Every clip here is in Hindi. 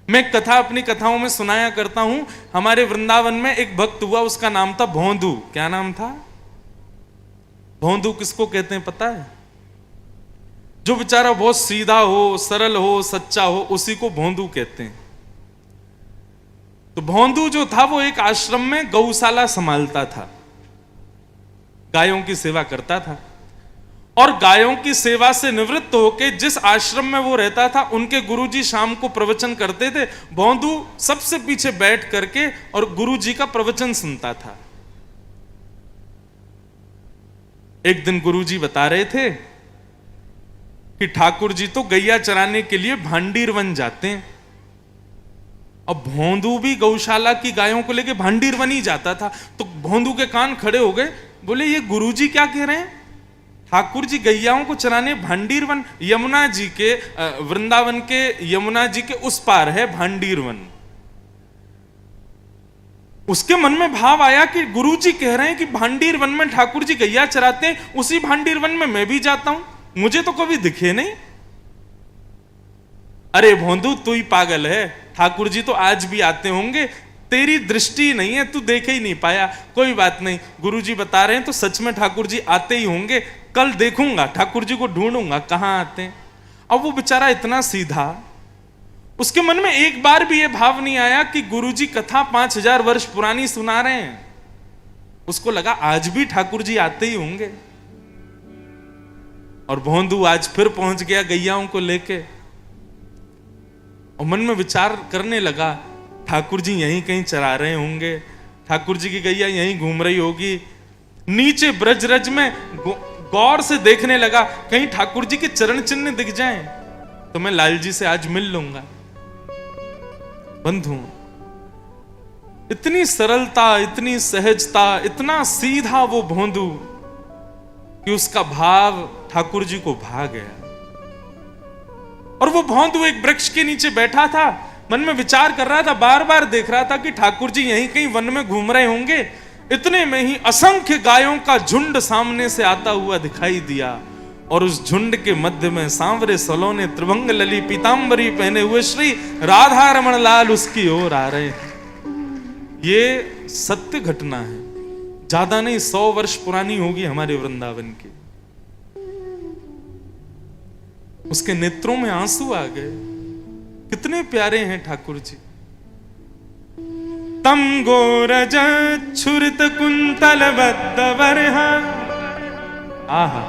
मैं कथा अपनी कथाओं में सुनाया करता हूं। हमारे वृंदावन में एक भक्त हुआ, उसका नाम था भोंदू। क्या नाम था? भोंदू किसको कहते हैं पता है? जो बेचारा बहुत सीधा हो, सरल हो, सच्चा हो, उसी को भोंदू कहते हैं। तो भोंदू जो था वो एक आश्रम में गौशाला संभालता था, गायों की सेवा करता था। और गायों की सेवा से निवृत्त होकर जिस आश्रम में वो रहता था, उनके गुरुजी शाम को प्रवचन करते थे। भोंदू सबसे पीछे बैठ करके और गुरुजी का प्रवचन सुनता था। एक दिन गुरुजी बता रहे थे कि ठाकुर जी तो गैया चराने के लिए भांडीर वन जाते हैं। अब भोंदू भी गौशाला की गायों को लेके भांडीर वन ही जाता था। तो भोंदू के कान खड़े हो गए, बोले ये गुरुजी क्या कह रहे हैं? ठाकुर जी गैयाओं को चराने भांडीर वन, यमुना जी के वृंदावन के यमुना जी के उस पार है भांडीर वन। उसके मन में भाव आया कि गुरुजी कह रहे हैं कि भांडीर वन में ठाकुर जी गैया चराते हैं, उसी भांडीर वन में मैं भी जाता हूं, मुझे तो कभी दिखे नहीं। अरे भोंदू तू ही पागल है, ठाकुर जी तो आज भी आते होंगे, तेरी दृष्टि नहीं है, तू देख ही नहीं पाया। कोई बात नहीं, गुरुजी बता रहे हैं तो सच में ठाकुर जी आते ही होंगे, कल देखूंगा, ठाकुर जी को ढूंढूंगा कहां आते हैं। अब वो बेचारा इतना सीधा, उसके मन में एक बार भी ये भाव नहीं आया कि गुरुजी कथा 5000 वर्ष पुरानी सुना रहे हैं। उसको लगा आज भी ठाकुर जी आते ही होंगे। और भोंदू आज फिर पहुंच गया गैयाओं को लेके, और मन में विचार करने लगा ठाकुर जी यहीं कहीं चरा रहे होंगे, ठाकुर जी की गैया यहीं घूम रही होगी। नीचे ब्रजरज में गौर से देखने लगा, कहीं ठाकुर जी के चरण चिन्ह दिख जाएं तो मैं लाल जी से आज मिल लूंगा। बंधु, इतनी सरलता, इतनी सहजता, इतना सीधा वो भोंदू कि उसका भाव ठाकुर जी को भा गया। और वो भोंदू एक वृक्ष के नीचे बैठा था, मन में विचार कर रहा था, बार बार देख रहा था कि ठाकुर जी यहीं कहीं वन में घूम रहे होंगे। इतने में ही असंख्य गायों का झुंड सामने से आता हुआ दिखाई दिया, और उस झुंड के मध्य में सांवरे सलोने त्रिभंग लली पीतांबरी पहने हुए श्री राधा रमण लाल उसकी ओर आ रहे हैं। ये सत्य घटना है, ज्यादा नहीं 100 वर्ष पुरानी होगी हमारे वृंदावन की। उसके नेत्रों में आंसू आ गए, कितने प्यारे हैं ठाकुर जी। तम गोरज छुरित कुंतल बद्दवरहा। आहा,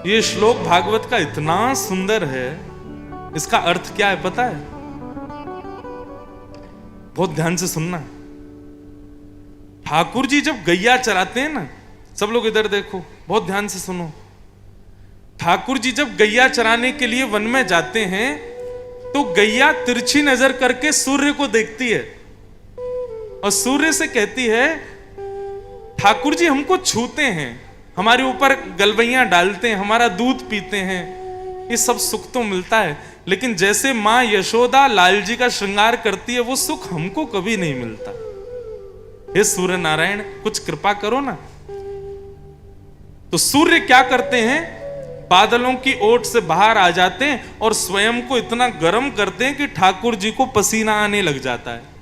ये श्लोक भागवत का इतना सुंदर है, इसका अर्थ क्या है पता है? बहुत ध्यान से सुनना। ठाकुर जी जब गैया चराते हैं ना, सब लोग इधर देखो, बहुत ध्यान से सुनो। ठाकुर जी जब गैया चराने के लिए वन में जाते हैं तो गैया तिरछी नजर करके सूर्य को देखती है और सूर्य से कहती है ठाकुर जी हमको छूते हैं, हमारे ऊपर गलबैयां डालते हैं, हमारा दूध पीते हैं, ये सब सुख तो मिलता है, लेकिन जैसे मां यशोदा लाल जी का श्रृंगार करती है वो सुख हमको कभी नहीं मिलता। हे सूर्य नारायण कुछ कृपा करो ना। तो सूर्य क्या करते हैं, बादलों की ओट से बाहर आ जाते हैं और स्वयं को इतना गर्म करते हैं कि ठाकुर जी को पसीना आने लग जाता है।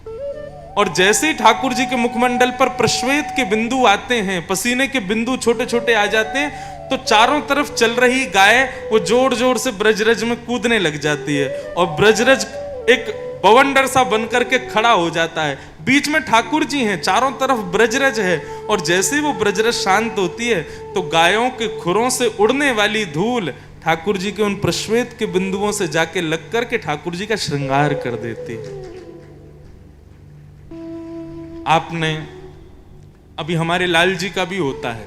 और जैसे ही ठाकुर जी के मुखमंडल पर प्रश्वेत के बिंदु आते हैं, पसीने के बिंदु छोटे छोटे आ जाते हैं, तो चारों तरफ चल रही गाय वो जोर जोर से ब्रजरज में कूदने लग जाती है और ब्रजरज एक बवंडर सा बनकर के खड़ा हो जाता है। बीच में ठाकुर जी हैं, चारों तरफ ब्रजरज है, और जैसे ही वो ब्रजरज शांत होती है तो गायों के खुरों से उड़ने वाली धूल ठाकुर जी के उन प्रश्वेत के बिंदुओं से जाके लग करके ठाकुर जी का श्रृंगार कर देती है। आपने अभी हमारे लाल जी का भी होता है,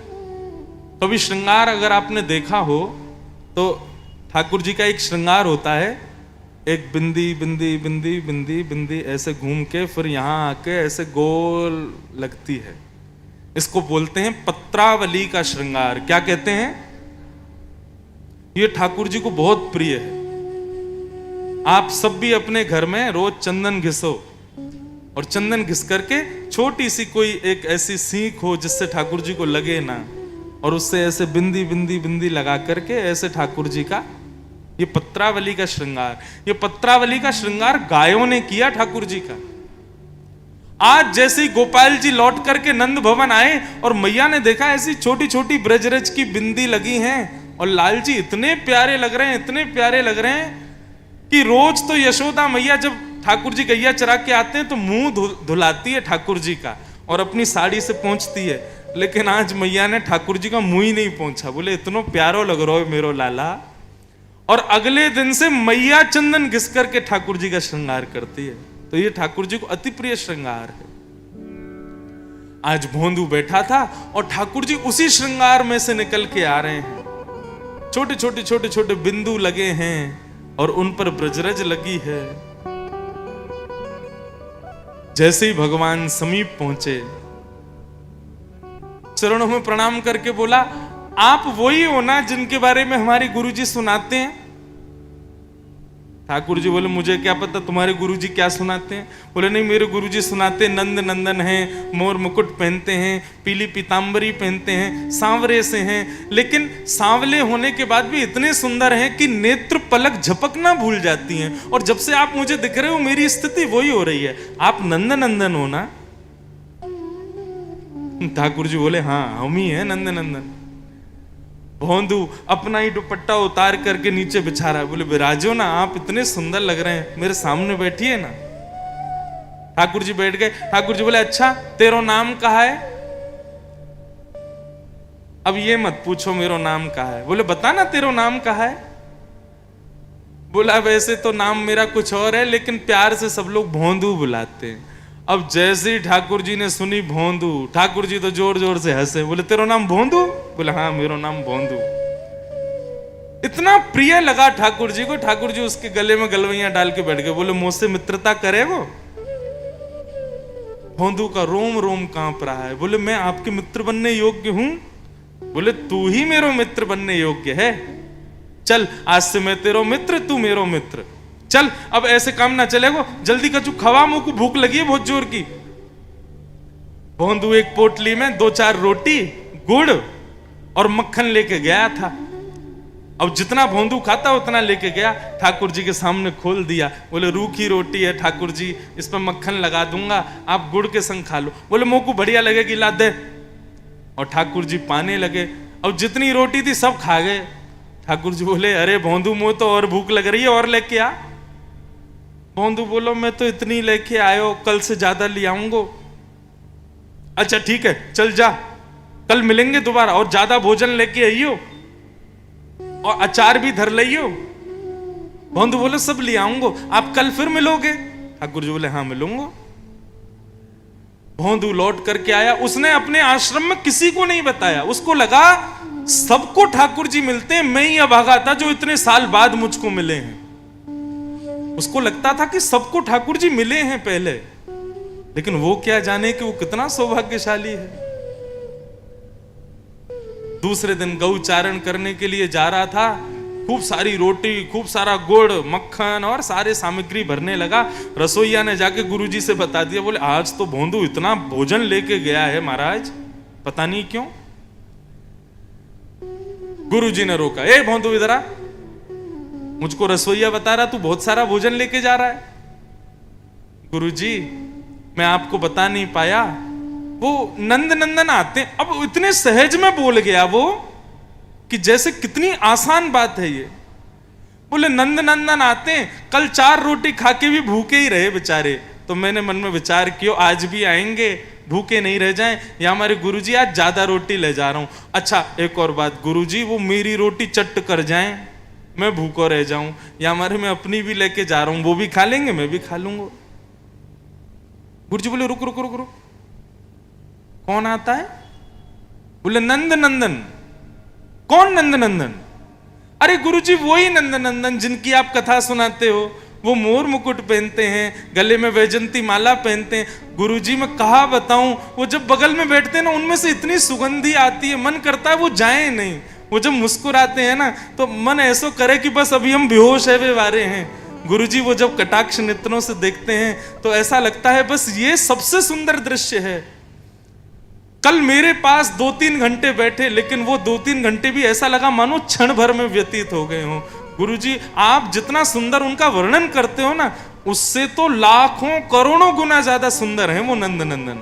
तो अभी श्रृंगार अगर आपने देखा हो तो ठाकुर जी का एक श्रृंगार होता है, एक बिंदी बिंदी बिंदी बिंदी बिंदी ऐसे घूम के फिर यहां आके ऐसे गोल लगती है। इसको बोलते हैं पत्रावली का श्रृंगार। क्या कहते हैं? ये ठाकुर जी को बहुत प्रिय है। आप सब भी अपने घर में रोज चंदन घिसो और चंदन घिस करके छोटी सी कोई एक ऐसी सीख हो जिससे ठाकुर जी को लगे ना, और उससे ऐसे बिंदी बिंदी बिंदी लगा करके ऐसे ठाकुर जी का ये पत्रावली का श्रृंगार, ये पत्रावली का श्रृंगार गायों ने किया ठाकुर जी का। आज जैसे ही गोपाल जी लौट करके नंद भवन आए और मैया ने देखा ऐसी छोटी छोटी ब्रजरज की बिंदी लगी हैं और लाल जी इतने प्यारे लग रहे हैं, इतने प्यारे लग रहे हैं कि रोज तो यशोदा मैया जब ठाकुर जी गैया चरा के आते हैं तो मुंह धुलाती है ठाकुर जी का और अपनी साड़ी से पोंछती है, लेकिन आज मैया ने ठाकुर जी का मुंह ही नहीं पोंछा। बोले इतना प्यारो लग रहा है मेरो लाला। और अगले दिन से मैया चंदन घिस करके ठाकुर जी का श्रृंगार करती है। तो ये ठाकुर जी को अति प्रिय श्रृंगार है। आज भोंदू बैठा था और ठाकुर जी उसी श्रृंगार में से निकल के आ रहे हैं। छोटे छोटे छोटे छोटे बिंदु लगे हैं और उन पर ब्रजरज लगी है। जैसे ही भगवान समीप पहुंचे, चरणों में प्रणाम करके बोला, आप वही हो ना जिनके बारे में हमारे गुरुजी सुनाते हैं? ठाकुर जी बोले मुझे क्या पता तुम्हारे गुरुजी क्या सुनाते हैं। बोले नहीं, मेरे गुरुजी सुनाते नंद नंदन हैं, मोर मुकुट पहनते हैं, पीली पीतांबरी पहनते हैं, सांवरे से हैं, लेकिन सांवले होने के बाद भी इतने सुंदर हैं कि नेत्र पलक झपकना भूल जाती हैं। और जब से आप मुझे दिख रहे हो मेरी स्थिति वही हो रही है। आप नंद नंदन हो ना? ठाकुर जी बोले हाँ हम ही हैं नंद नंदन। भोंदू अपना ही दुपट्टा उतार करके नीचे बिछा रहा है। बोले विराजो ना, आप इतने सुंदर लग रहे हैं, मेरे सामने बैठिए ना। ठाकुर जी बैठ गए। ठाकुर जी बोले अच्छा तेरो नाम कहा है? अब ये मत पूछो मेरो नाम कहा है। बोले बता ना तेरो नाम कहा है। बोला वैसे तो नाम मेरा कुछ और है, लेकिन प्यार से सब लोग भोंदू बुलाते हैं। अब जैसे ही ठाकुर जी ने सुनी भोंदू, ठाकुर जी तो जोर जोर से हंसे। बोले तेरा नाम भोंदू? बोले हाँ मेरा नाम भोंदू। इतना प्रिय लगा ठाकुर जी को। ठाकुर जी उसके गले में गलवैया डाल के बैठ गए। बोले मुझसे मित्रता करे वो? भोंदू का रोम रोम कांप रहा है। बोले मैं आपके मित्र बनने योग्य हूं? बोले तू ही मेरो मित्र बनने योग्य है। चल आज से मैं तेरो मित्र, तू मेरो मित्र। चल अब ऐसे काम ना चलेगा, जल्दी कचू खवा, मुंह को भूख लगी है बहुत जोर की। भोंदू एक पोटली में 2-4 रोटी, गुड़ और मक्खन लेके गया था। अब जितना भोंदू खाता उतना लेके गया, ठाकुर जी के सामने खोल दिया। बोले रूखी रोटी है ठाकुर जी, इस पर मक्खन लगा दूंगा, आप गुड़ के संग खा लो। बोले मुंह को बढ़िया लगेगी, ला दे। और ठाकुर जी पाने लगे। अब जितनी रोटी थी सब खा गए। ठाकुर जी बोले अरे भोंदू मुंह तो और भूख लग रही है, और लेके आ। भोंदू बोलो मैं तो इतनी लेके आयो, कल से ज्यादा ले आऊंगा। अच्छा ठीक है चल जा, कल मिलेंगे दोबारा, और ज्यादा भोजन लेके आइयो और अचार भी धर लियो। भोंदू बोले सब ले आऊंगा, आप कल फिर मिलोगे? ठाकुर जी बोले हाँ मिलूंगा। भोंदू लौट करके आया। उसने अपने आश्रम में किसी को नहीं बताया। उसको लगा सबको ठाकुर जी मिलते हैं, मैं ही अभागा था जो इतने साल बाद मुझको मिले हैं। उसको लगता था कि सबको ठाकुर जी मिले हैं पहले, लेकिन वो क्या जाने कि वो कितना सौभाग्यशाली है। दूसरे दिन गौ चारण करने के लिए जा रहा था। खूब सारी रोटी, खूब सारा गुड़, मक्खन और सारे सामग्री भरने लगा। रसोईया ने जाके गुरुजी से बता दिया। बोले आज तो भोंदू इतना भोजन लेके गया है महाराज, पता नहीं क्यों। गुरुजी ने रोका, ए भोंदू इधर आ, मुझको रसोईया बता रहा तू बहुत सारा भोजन लेके जा रहा है। गुरुजी मैं आपको बता नहीं पाया, वो नंद नंदन आते। अब इतने सहज में बोल गया वो कि जैसे कितनी आसान बात है ये। बोले नंद नंदन आते, कल 4 रोटी खा के भी भूखे ही रहे बेचारे। तो मैंने मन में विचार किया आज भी आएंगे, भूखे नहीं रह जाएं। या हमारे गुरुजी आज ज्यादा रोटी ले जा रहा हूं। अच्छा एक और बात, गुरुजी वो मेरी रोटी चट कर जाएं, मैं भूखो रह जाऊं, या हमारे मैं अपनी भी लेके जा रहा हूं, वो भी खा लेंगे मैं भी खा लूंगा। गुरुजी बोले रुक रुक रुक रुक, कौन आता है? बोले नंद नंदन। कौन नंद नंदन? अरे गुरुजी वही नंद नंदन जिनकी आप कथा सुनाते हो। वो मोर मुकुट पहनते हैं, गले में वैजंती माला पहनते हैं। गुरुजी मैं कहा बताऊं, वो जब बगल में बैठते हैं ना उनमें से इतनी सुगंधी आती है, मन करता है वो जाए नहीं। वो जब मुस्कुराते हैं ना तो मन ऐसो करे कि बस अभी हम बेहोश है वे वारे हैं। गुरुजी वो जब कटाक्ष नेत्रों से देखते हैं तो ऐसा लगता है बस ये सबसे सुंदर दृश्य है। कल मेरे पास 2-3 घंटे बैठे, लेकिन वो 2-3 घंटे भी ऐसा लगा मानो क्षण भर में व्यतीत हो गए हों। गुरुजी आप जितना सुंदर उनका वर्णन करते हो ना, उससे तो लाखों करोड़ों गुना ज्यादा सुंदर है वो नंद नंदन।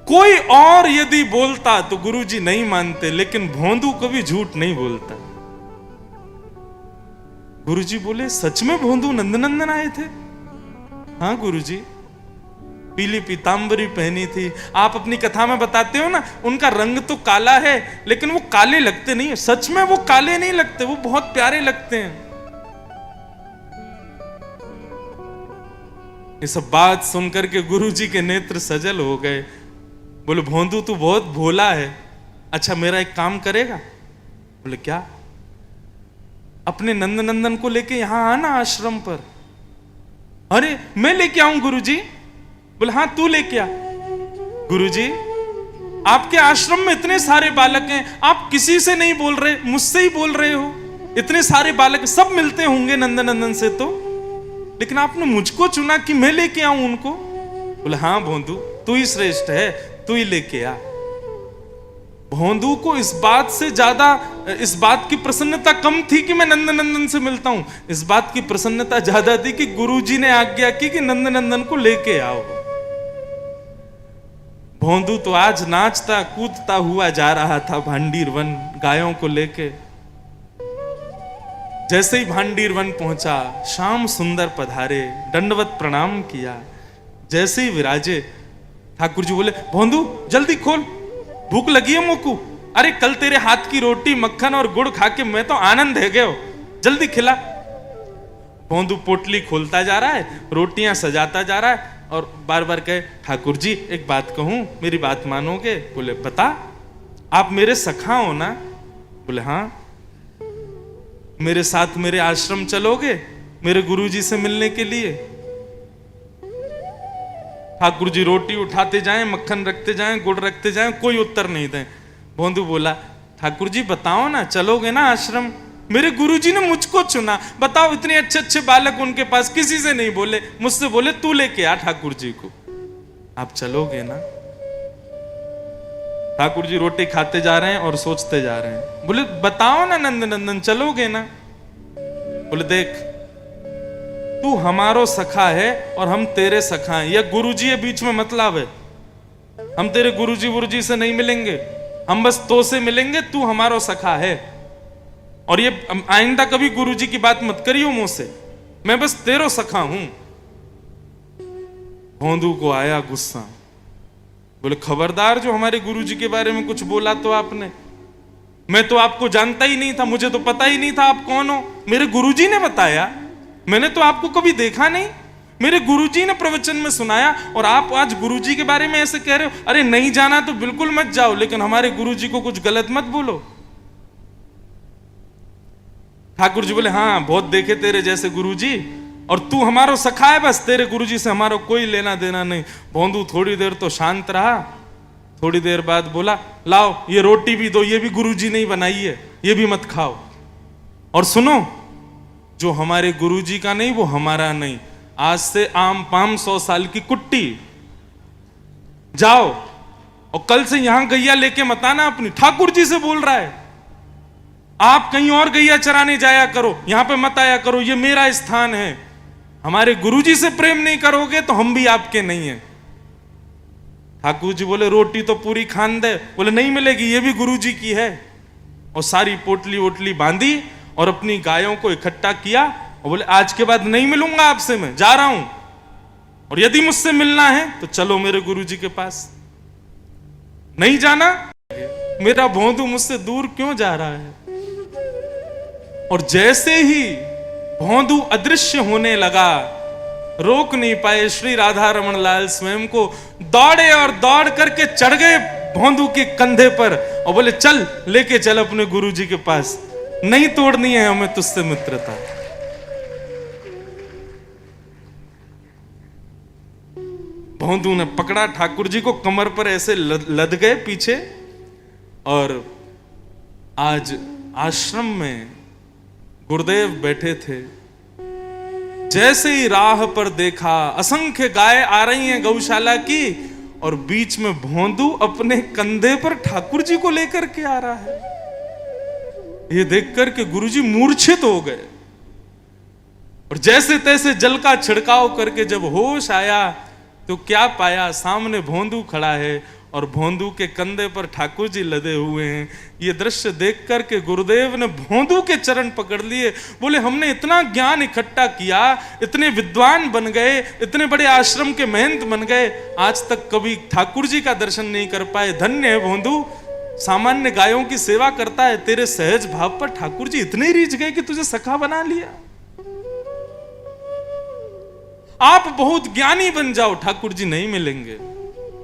कोई और यदि बोलता तो गुरुजी नहीं मानते, लेकिन भोंदू कभी झूठ नहीं बोलता। गुरुजी बोले सच में भोंदू नंदनंदन आए थे? हाँ गुरुजी, पीली पीतांबरी पहनी थी। आप अपनी कथा में बताते हो ना, उनका रंग तो काला है लेकिन वो काले लगते नहीं है। सच में वो काले नहीं लगते, वो बहुत प्यारे लगते हैं। ये सब बात सुनकर के गुरुजी के नेत्र सजल हो गए। बोले भोंदू तू बहुत भोला है, अच्छा मेरा एक काम करेगा? बोले क्या? अपने नंद नंदन को लेके यहां आना आश्रम पर। अरे मैं लेके आऊं गुरुजी? बोले हाँ तू लेके आ। गुरुजी आपके आश्रम में इतने सारे बालक हैं, आप किसी से नहीं बोल रहे, मुझसे ही बोल रहे हो। इतने सारे बालक सब मिलते होंगे नंद नंदन से तो, लेकिन आपने मुझको चुना कि मैं लेके आऊं उनको। बोले हाँ भोंदू तू ही श्रेष्ठ है, तू ही लेके आ। भोंदू को इस बात से ज्यादा, इस बात की प्रसन्नता कम थी कि मैं नंद नंदन से मिलता हूं, इस बात की प्रसन्नता ज्यादा थी कि गुरुजी ने आज्ञा की कि नंद नंदन को लेके आओ। भोंदू तो आज नाचता कूदता हुआ जा रहा था भांडीर वन गायों को लेके। जैसे ही भांडीर वन पहुंचा, श्याम सुंदर पधारे, दंडवत प्रणाम किया। जैसे ही विराजे, ठाकुर जी बोले भोंदू जल्दी खोल, भूख लगी है मोकू। अरे कल तेरे हाथ की रोटी मक्खन और गुड़ खा के मैं तो आनंद है गयो, जल्दी खिला। भोंदू पोटली खोलता जा रहा है, रोटियां सजाता जा रहा है और बार बार कहे ठाकुर जी एक बात कहूं, मेरी बात मानोगे? बोले बता। आप मेरे सखा हो ना? बोले हाँ। मेरे साथ मेरे आश्रम चलोगे मेरे गुरुजी से मिलने के लिए? ठाकुर जी रोटी उठाते जाएं, मक्खन रखते जाएं, गुड़ रखते जाएं, कोई उत्तर नहीं दें। भोंदू बोला ठाकुर जी बताओ ना, चलोगे ना आश्रम? मेरे गुरुजी ने मुझको चुना, बताओ। इतने अच्छे अच्छे बालक उनके पास, किसी से नहीं बोले, मुझसे बोले तू लेके आ ठाकुर जी को। आप चलोगे ना? ठाकुर जी रोटी खाते जा रहे हैं और सोचते जा रहे हैं। बोले बताओ ना नंद नंदन, चलोगे ना? बोले देख तू हमारो सखा है और हम तेरे सखा हैं, यह गुरुजी है बीच में मतलब है। हम तेरे गुरुजी गुरुजी से नहीं मिलेंगे, हम बस तो से मिलेंगे, तू हमारो सखा है। और ये आइंदा कभी गुरुजी की बात मत करियो मुंह से, मैं बस तेरो सखा हूं। भोंदू को आया गुस्सा। बोले खबरदार, जो हमारे गुरुजी के बारे में कुछ बोला तो आपने, मैं तो आपको जानता ही नहीं था, मुझे तो पता ही नहीं था आप कौन हो। मेरे गुरुजी ने बताया, मैंने तो आपको कभी देखा नहीं, मेरे गुरुजी ने प्रवचन में सुनाया और आप आज गुरुजी के बारे में ऐसे कह रहे हो। अरे नहीं जाना तो बिल्कुल मत जाओ, लेकिन हमारे गुरुजी को कुछ गलत मत बोलो। ठाकुर जी बोले हाँ बहुत देखे तेरे जैसे गुरुजी, और तू हमारा सखा है, बस तेरे गुरुजी से हमारा कोई लेना देना नहीं। भोंदू थोड़ी देर तो शांत रहा, थोड़ी देर बाद बोला लाओ ये रोटी भी दो, ये भी गुरुजी ने बनाई है, ये भी मत खाओ। और सुनो, जो हमारे गुरुजी का नहीं वो हमारा नहीं, आज से आम पाम 100 साल की कुट्टी। जाओ और कल से यहां गैया लेके मत आना अपनी। ठाकुर जी से बोल रहा है, आप कहीं और गैया चराने जाया करो, यहां पे मत आया करो, ये मेरा स्थान है। हमारे गुरुजी से प्रेम नहीं करोगे तो हम भी आपके नहीं है। ठाकुर जी बोले रोटी तो पूरी खान दे। बोले नहीं मिलेगी, ये भी गुरुजी की है। और सारी पोटली वोटली बांधी और अपनी गायों को इकट्ठा किया और बोले आज के बाद नहीं मिलूंगा आपसे, मैं जा रहा हूं, और यदि मुझसे मिलना है तो चलो मेरे गुरुजी के पास। नहीं जाना, मेरा भोंदू मुझसे दूर क्यों जा रहा है? और जैसे ही भोंदू अदृश्य होने लगा, रोक नहीं पाए श्री राधा रमन लाल स्वयं को, दौड़े और दौड़ करके चढ़ गए भोंदू के कंधे पर और बोले चल लेके चल अपने गुरुजी के पास, नहीं तोड़नी है हमें तुझसे मित्रता। भोंदू ने पकड़ा ठाकुर जी को, कमर पर ऐसे लद गए पीछे। और आज आश्रम में गुरुदेव बैठे थे, जैसे ही राह पर देखा असंख्य गाय आ रही हैं गौशाला की, और बीच में भोंदू अपने कंधे पर ठाकुर जी को लेकर के आ रहा है। ये देखकर के गुरुजी मूर्छित हो गए और जैसे तैसे जल का छिड़काव करके जब होश आया तो क्या पाया, सामने भोंदू खड़ा है और भोंदू के कंधे पर ठाकुर जी लदे हुए हैं। ये दृश्य देख करके गुरुदेव ने भोंदू के चरण पकड़ लिए, बोले हमने इतना ज्ञान इकट्ठा किया, इतने विद्वान बन गए, इतने बड़े आश्रम के महंत बन गए, आज तक कभी ठाकुर जी का दर्शन नहीं कर पाए। धन्य है भोंदू, सामान्य गायों की सेवा करता है, तेरे सहज भाव पर ठाकुर जी इतने रीझ गए कि तुझे सखा बना लिया। आप बहुत ज्ञानी बन जाओ, ठाकुर जी नहीं मिलेंगे।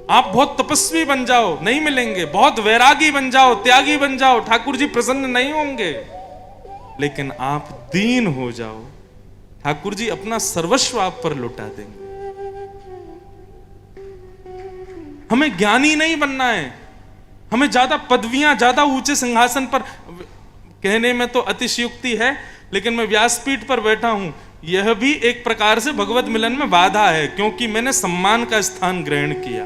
आप बहुत तपस्वी बन जाओ, नहीं मिलेंगे। बहुत वैरागी बन जाओ, त्यागी बन जाओ, ठाकुर जी प्रसन्न नहीं होंगे। लेकिन आप दीन हो जाओ, ठाकुर जी अपना सर्वस्व आप पर लुटा देंगे। हमें ज्ञानी नहीं बनना है, हमें ज्यादा पदवियां, ज्यादा ऊंचे सिंहासन पर, कहने में तो अतिशयोक्ति है, लेकिन मैं व्यासपीठ पर बैठा हूं, यह भी एक प्रकार से भगवत मिलन में बाधा है, क्योंकि मैंने सम्मान का स्थान ग्रहण किया।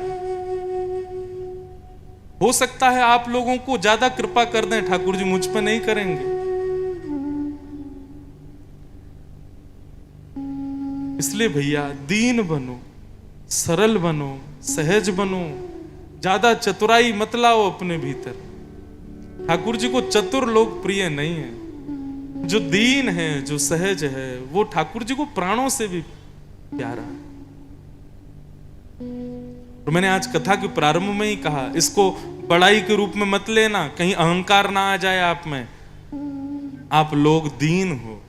हो सकता है आप लोगों को ज्यादा कृपा कर दें, ठाकुर जी मुझ पे नहीं करेंगे। इसलिए भैया दीन बनो, सरल बनो, सहज बनो, ज्यादा चतुराई मत लाओ अपने भीतर। ठाकुर जी को चतुर लोग प्रिय नहीं है, जो दीन है, जो सहज है, वो ठाकुर जी को प्राणों से भी प्यारा है। और मैंने आज कथा के प्रारंभ में ही कहा, इसको बड़ाई के रूप में मत लेना, कहीं अहंकार ना आ जाए आप में। आप लोग दीन हो,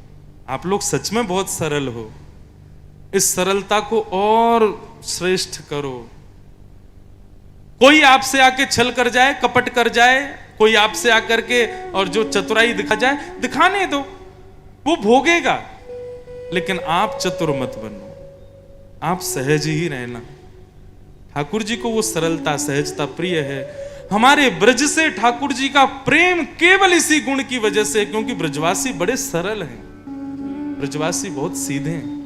आप लोग सच में बहुत सरल हो। इस सरलता को और श्रेष्ठ करो। कोई आपसे आके छल कर जाए, कपट कर जाए, कोई आपसे आकर के और जो चतुराई दिखा जाए, दिखाने दो, वो भोगेगा। लेकिन आप चतुर मत बनो, आप सहज ही रहना। ठाकुर जी को वो सरलता, सहजता प्रिय है। हमारे ब्रज से ठाकुर जी का प्रेम केवल इसी गुण की वजह से, क्योंकि ब्रजवासी बड़े सरल हैं, ब्रजवासी बहुत सीधे हैं।